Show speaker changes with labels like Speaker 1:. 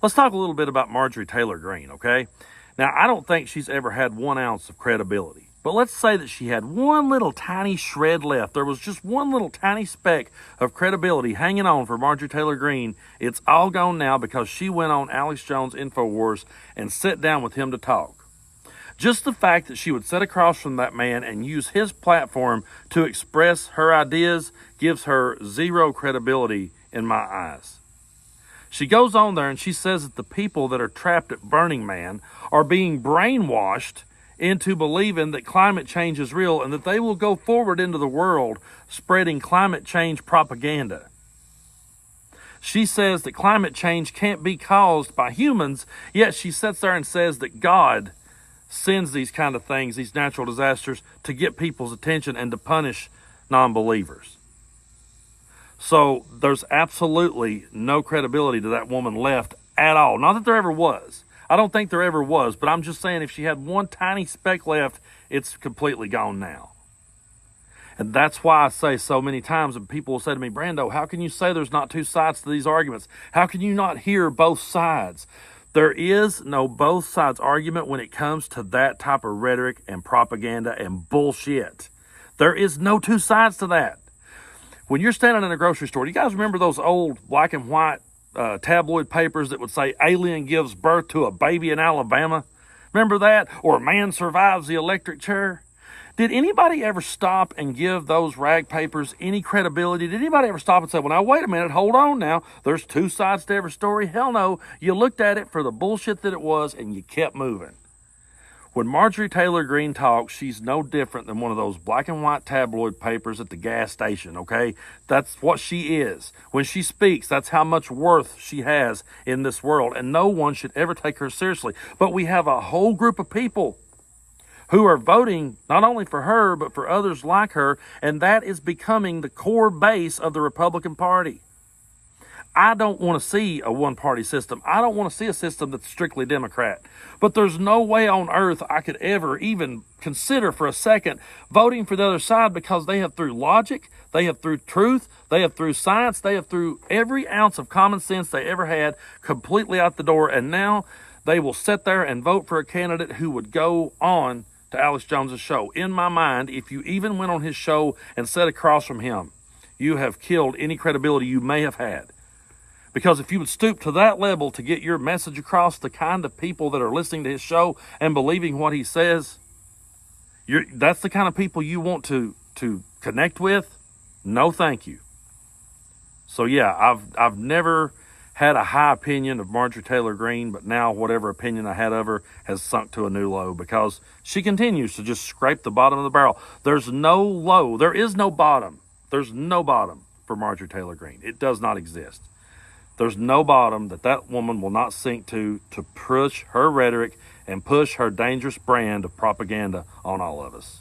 Speaker 1: Let's talk a little bit about Marjorie Taylor Greene, okay? Now, I don't think she's ever had 1 ounce of credibility. But let's say that she had one little tiny shred left. There was just one little tiny speck of credibility hanging on for Marjorie Taylor Greene. It's all gone now because she went on Alex Jones' InfoWars and sat down with him to talk. Just the fact that she would sit across from that man and use his platform to express her ideas gives her zero credibility in my eyes. She goes on there and she says that the people that are trapped at Burning Man are being brainwashed into believing that climate change is real and that they will go forward into the world spreading climate change propaganda. She says that climate change can't be caused by humans, yet she sits there and says that God sends these kind of things, these natural disasters, to get people's attention and to punish non-believers. So there's absolutely no credibility to that woman left at all. Not that there ever was. I don't think there ever was, but I'm just saying if she had one tiny speck left, it's completely gone now. And that's why I say so many times, and people will say to me, Brando, how can you say there's not 2 sides to these arguments? How can you not hear both sides? There is no both sides argument when it comes to that type of rhetoric and propaganda and bullshit. There is no 2 sides to that. When you're standing in a grocery store, do you guys remember those old black and white tabloid papers that would say alien gives birth to a baby in Alabama? Remember that? Or man survives the electric chair? Did anybody ever stop and give those rag papers any credibility? Did anybody ever stop and say, well, now, wait a minute, hold on now. There's 2 sides to every story. Hell no. You looked at it for the bullshit that it was and you kept moving. When Marjorie Taylor Greene talks, she's no different than one of those black and white tabloid papers at the gas station, okay? That's what she is. When she speaks, that's how much worth she has in this world, and no one should ever take her seriously. But we have a whole group of people who are voting not only for her, but for others like her, and that is becoming the core base of the Republican Party. I don't want to see a one-party system. I don't want to see a system that's strictly Democrat. But there's no way on earth I could ever even consider for a second voting for the other side, because they have threw logic, they have threw truth, they have threw science, they have threw every ounce of common sense they ever had completely out the door, and now they will sit there and vote for a candidate who would go on to Alex Jones' show. In my mind, if you even went on his show and sat across from him, you have killed any credibility you may have had. Because if you would stoop to that level to get your message across the kind of people that are listening to his show and believing what he says, that's the kind of people you want to connect with. No, thank you. So yeah, I've never had a high opinion of Marjorie Taylor Greene, but now whatever opinion I had of her has sunk to a new low because she continues to just scrape the bottom of the barrel. There's no low. There is no bottom. There's no bottom for Marjorie Taylor Greene. It does not exist. There's no bottom that woman will not sink to push her rhetoric and push her dangerous brand of propaganda on all of us.